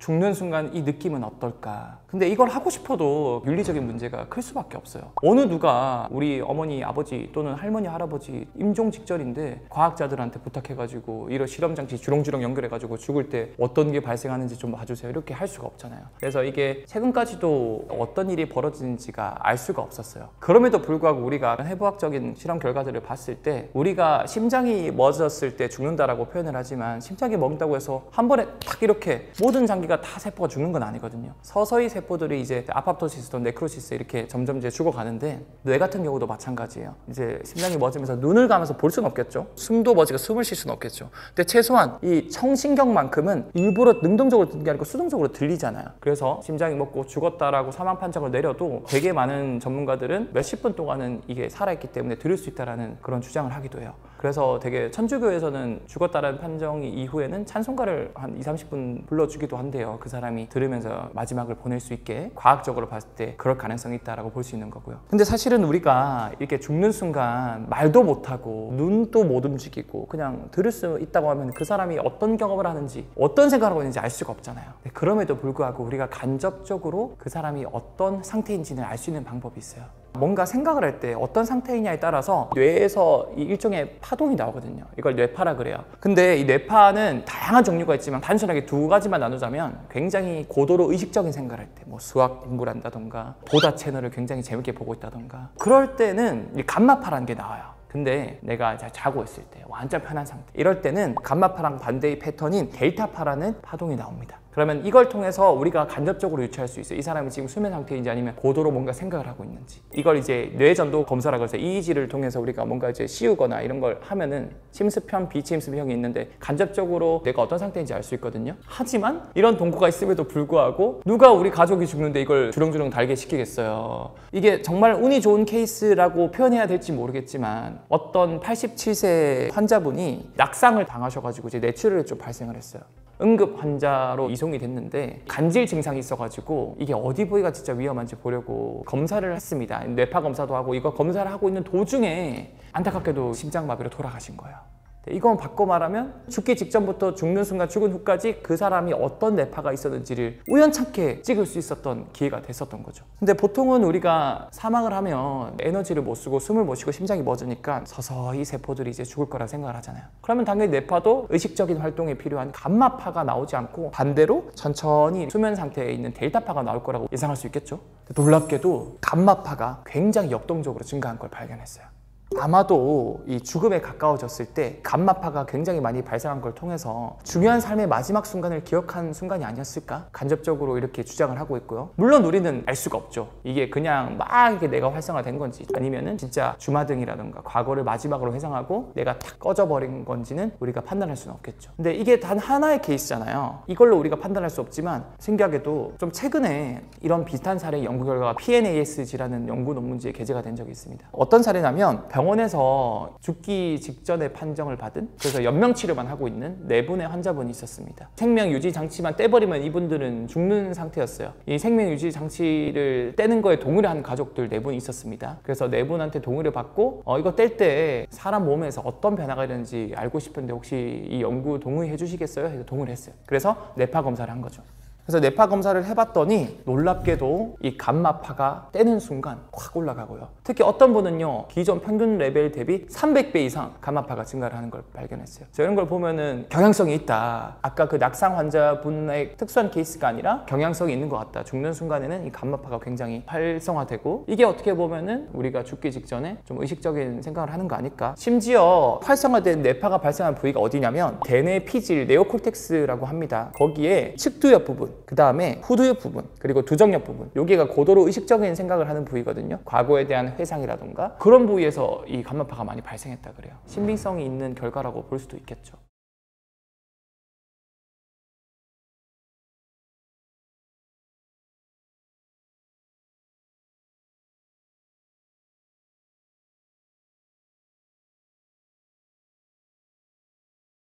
죽는 순간 이 느낌은 어떨까? 근데 이걸 하고 싶어도 윤리적인 문제가 클 수밖에 없어요. 어느 누가 우리 어머니, 아버지 또는 할머니, 할아버지 임종 직전인데 과학자들한테 부탁해가지고 이런 실험장치 주렁주렁 연결해가지고 죽을 때 어떤 게 발생하는지 좀 봐주세요 이렇게 할 수가 없잖아요. 그래서 이게 최근까지도 어떤 일이 벌어지는지가 알 수가 없었어요. 그럼에도 불구하고 우리가 해부학적인 실험 결과들을 봤을 때 우리가 심장이 멎었을 때 죽는다라고 표현을 하지만 심장이 멎다고 해서 한 번에 딱 이렇게 모든 장기가 다 세포가 죽는 건 아니거든요. 서서히 세포들이 이제 아파토시스 또는 네크로시스 이렇게 점점 이제 죽어가는데 뇌 같은 경우도 마찬가지예요. 이제 심장이 멎으면서 눈을 감아서 볼 수는 없겠죠. 숨도 멎으니까 숨을 쉴 수는 없겠죠. 근데 최소한 이 청신경만큼은 일부러 능동적으로 듣는 게 아니고 수동적으로 들리잖아요. 그래서 심장이 멎고 죽었다라고 사망 판정을 내려도 되게 많은 전문가들은 몇십 분 동안은 이게 살아있기 때문에 들을 수 있다라는 그런 주장을 하기도 해요. 그래서 되게 천주교에서는 죽었다라는 판정 이후에는 찬송가를 한 20-30분 불러주기도 한대요. 그 사람이 들으면서 마지막을 보낼 수 있게 과학적으로 봤을 때 그럴 가능성이 있다라고 볼 수 있는 거고요. 근데 사실은 우리가 이렇게 죽는 순간 말도 못하고 눈도 못 움직이고 그냥 들을 수 있다고 하면 그 사람이 어떤 경험을 하는지 어떤 생각을 하고 있는지 알 수가 없잖아요. 그럼에도 불구하고 우리가 간접적으로 그 사람이 어떤 상태인지는 알 수 있는 방법이 있어요. 뭔가 생각을 할 때 어떤 상태이냐에 따라서 뇌에서 이 일종의 파동이 나오거든요. 이걸 뇌파라 그래요. 근데 이 뇌파는 다양한 종류가 있지만 단순하게 두 가지만 나누자면 굉장히 고도로 의식적인 생각을 할 때 뭐 수학 공부를 한다던가 보다 채널을 굉장히 재밌게 보고 있다던가 그럴 때는 이 감마파라는 게 나와요. 근데 내가 자고 있을 때 완전 편한 상태 이럴 때는 감마파랑 반대의 패턴인 델타파라는 파동이 나옵니다. 그러면 이걸 통해서 우리가 간접적으로 유추할 수 있어요. 이 사람이 지금 수면 상태인지 아니면 고도로 뭔가 생각을 하고 있는지. 이걸 이제 뇌전도 검사라고 해서 EEG를 통해서 우리가 뭔가 이제 씌우거나 이런 걸 하면은 침습형, 비침습형이 있는데 간접적으로 내가 어떤 상태인지 알 수 있거든요. 하지만 이런 동고가 있음에도 불구하고 누가 우리 가족이 죽는데 이걸 주렁주렁 달게 시키겠어요. 이게 정말 운이 좋은 케이스라고 표현해야 될지 모르겠지만 어떤 87세 환자분이 낙상을 당하셔가지고 이제 뇌출혈이 좀 발생을 했어요. 응급 환자로 이송이 됐는데 간질 증상이 있어가지고 이게 어디 부위가 진짜 위험한지 보려고 검사를 했습니다. 뇌파 검사도 하고 이거 검사를 하고 있는 도중에 안타깝게도 심장마비로 돌아가신 거예요. 이건 바꿔 말하면 죽기 직전부터 죽는 순간 죽은 후까지 그 사람이 어떤 뇌파가 있었는지를 우연찮게 찍을 수 있었던 기회가 됐었던 거죠. 근데 보통은 우리가 사망을 하면 에너지를 못 쓰고 숨을 못 쉬고 심장이 멎으니까 서서히 세포들이 이제 죽을 거라 생각을 하잖아요. 그러면 당연히 뇌파도 의식적인 활동에 필요한 감마파가 나오지 않고 반대로 천천히 수면 상태에 있는 델타파가 나올 거라고 예상할 수 있겠죠. 놀랍게도 감마파가 굉장히 역동적으로 증가한 걸 발견했어요. 아마도 이 죽음에 가까워졌을 때 감마파가 굉장히 많이 발생한 걸 통해서 중요한 삶의 마지막 순간을 기억한 순간이 아니었을까? 간접적으로 이렇게 주장을 하고 있고요. 물론 우리는 알 수가 없죠. 이게 그냥 막 이게 내가 활성화된 건지 아니면은 진짜 주마등이라든가 과거를 마지막으로 회상하고 내가 탁 꺼져버린 건지는 우리가 판단할 수는 없겠죠. 근데 이게 단 하나의 케이스잖아요. 이걸로 우리가 판단할 수 없지만 신기하게도 좀 최근에 이런 비슷한 사례 연구 결과가 PNAS라는 연구 논문지에 게재가 된 적이 있습니다. 어떤 사례냐면 병원에서 죽기 직전에 판정을 받은 그래서 연명치료만 하고 있는 4분의 환자분이 있었습니다. 생명유지 장치만 떼버리면 이분들은 죽는 상태였어요. 이 생명유지 장치를 떼는 거에 동의를 한 가족들 4분이 있었습니다. 그래서 4분한테 동의를 받고 이거 뗄 때 사람 몸에서 어떤 변화가 있는지 알고 싶은데 혹시 이 연구 동의해 주시겠어요? 해서 동의를 했어요. 그래서 뇌파 검사를 한 거죠. 그래서 뇌파 검사를 해봤더니 놀랍게도 이 감마파가 떼는 순간 확 올라가고요. 특히 어떤 분은요 기존 평균 레벨 대비 300배 이상 감마파가 증가를 하는 걸 발견했어요. 이런 걸 보면은 경향성이 있다. 아까 그 낙상 환자분의 특수한 케이스가 아니라 경향성이 있는 것 같다. 죽는 순간에는 이 감마파가 굉장히 활성화되고 이게 어떻게 보면은 우리가 죽기 직전에 좀 의식적인 생각을 하는 거 아닐까. 심지어 활성화된 뇌파가 발생한 부위가 어디냐면 대뇌 피질 네오콜텍스라고 합니다. 거기에 측두엽 부분 그 다음에 후두엽 부분 그리고 두정엽 부분 여기가 고도로 의식적인 생각을 하는 부위거든요. 과거에 대한 회상이라던가 그런 부위에서 이 감마파가 많이 발생했다 그래요. 신빙성이 있는 결과라고 볼 수도 있겠죠.